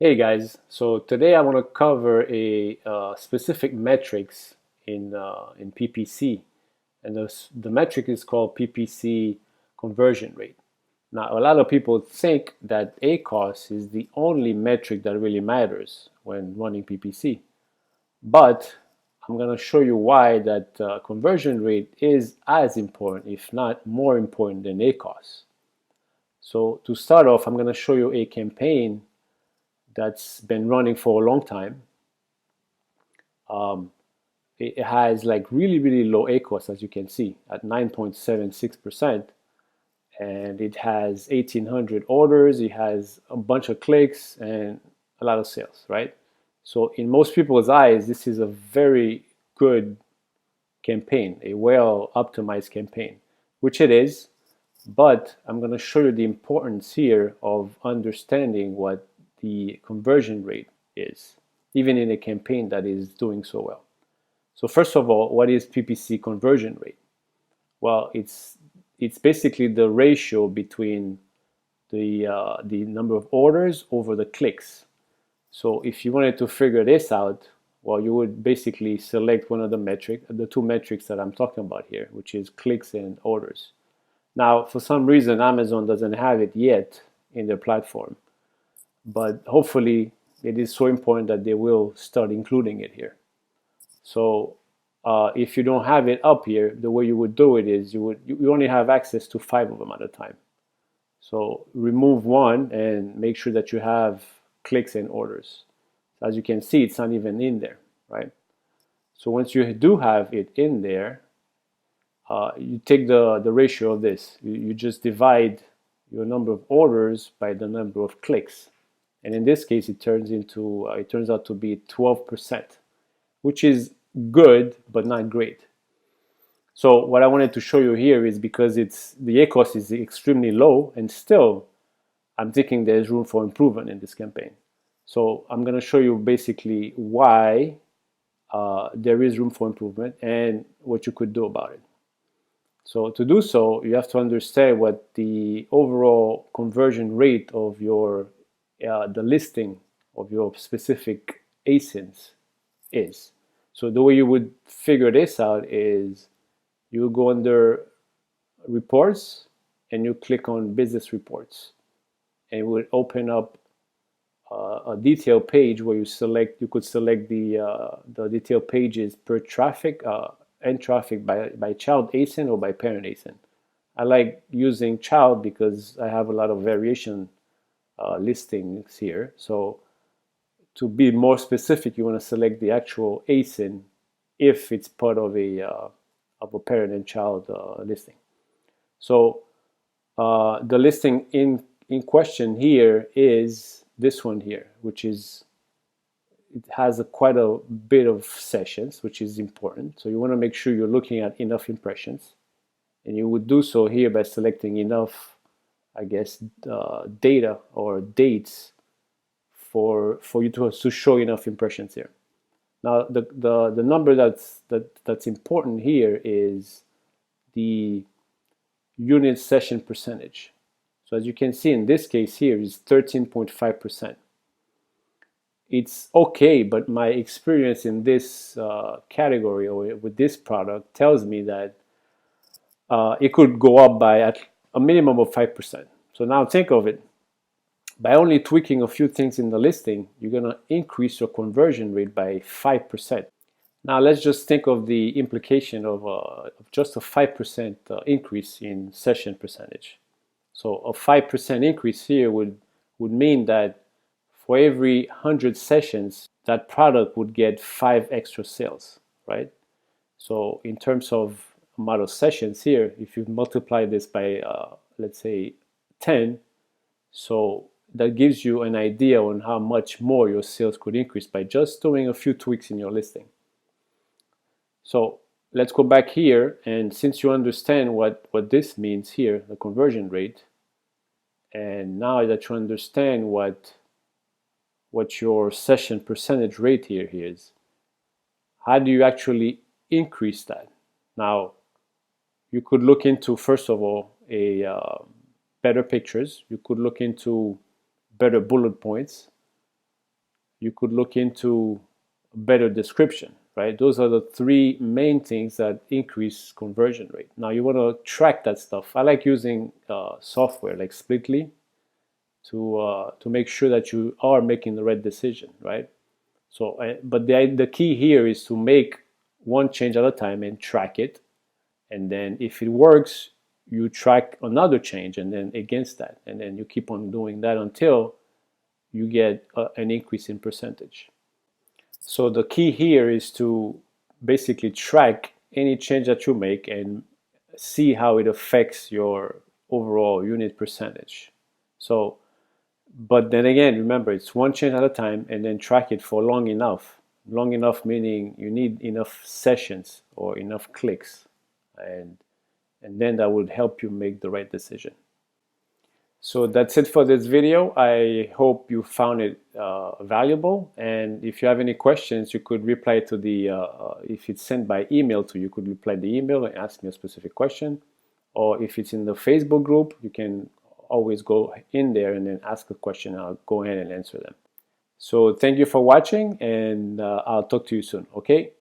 Hey guys, so today I want to cover a specific metrics in PPC, and the metric is called PPC conversion rate. Now, a lot of people think that ACoS is the only metric that really matters when running PPC, but I'm going to show you why that conversion rate is as important, if not more important than ACoS. So to start off, I'm going to show you a campaign that's been running for a long time. Um, it has like really low ACoS, as you can see, at 9.76%, and it has 1,800 orders. It has a bunch of clicks and a lot of sales, right? So in most people's eyes, this is a very good campaign, a well optimized campaign, which it is. But I'm going to show you the importance here of understanding what the conversion rate is, even in a campaign that is doing so well. So first of all, what is PPC conversion rate? Well, it's basically the ratio between the number of orders over the clicks. So if you wanted to figure this out, well, you would basically select one of the two metrics that I'm talking about here, which is clicks and orders. Now, for some reason, Amazon doesn't have it yet in their platform, but hopefully it is so important that they will start including it here. So if you don't have it up here, the way you would do it is you only have access to 5 of them at a time. So remove one and make sure that you have clicks and orders. As you can see, it's not even in there, right? So once you do have it in there, you take the ratio of this. You just divide your number of orders by the number of clicks, and in this case, it turns out to be 12%, which is good but not great. So what I wanted to show you here is because the ACoS is extremely low, and still I'm thinking there's room for improvement in this campaign. So I'm going to show you basically why there is room for improvement and what you could do about it. So to do so, you have to understand what the overall conversion rate of the listing of your specific ASINs is. So the way you would figure this out is you go under reports and you click on business reports, and it will open up a detail page where you could select the detail pages per traffic and traffic by child ASIN or by parent ASIN. I like using child because I have a lot of variation listings here. So to be more specific, you want to select the actual ASIN if it's part of a parent and child listing. So the listing in question here is this one here, which is it has quite a bit of sessions, which is important. So you want to make sure you're looking at enough impressions, and you would do so here by selecting enough, I guess, data or dates for you to show enough impressions here. Now the number that's important here is the unit session percentage. So as you can see in this case here is 13.5%. It's okay, but my experience in this category or with this product tells me that it could go up by at a minimum of 5%. So now think of it. By only tweaking a few things in the listing, you're going to increase your conversion rate by 5%. Now let's just think of the implication of just a 5% increase in session percentage. So a 5% increase here would mean that for every 100 sessions, that product would get 5 extra sales, right? So in terms of amount of sessions here, if you multiply this by, let's say, 10, so that gives you an idea on how much more your sales could increase by just doing a few tweaks in your listing. So let's go back here, and since you understand what this means here, the conversion rate, and now that you understand what your session percentage rate here is, how do you actually increase that? Now, you could look into, first of all, better pictures. You could look into better bullet points. you could look into a better description, right? Those are the three main things that increase conversion rate. Now you want to track that stuff. I like using software like Splitly to make sure that you are making the right decision, right? So, but the key here is to make one change at a time and track it, and then if it works, you track another change, and then against that, and then you keep on doing that until you get an increase in percentage. So the key here is to basically track any change that you make and see how it affects your overall unit percentage. So, but then again, remember, it's one change at a time, and then track it for long enough. Long enough meaning you need enough sessions or enough clicks, and then that would help you make the right decision. So that's it for this video. I hope you found it valuable, and if you have any questions, you could reply to the if it's sent by email to you, could reply the email and ask me a specific question, or if it's in the Facebook group, you can always go in there and then ask a question. I'll go ahead and answer them. So thank you for watching, and I'll talk to you soon. Okay.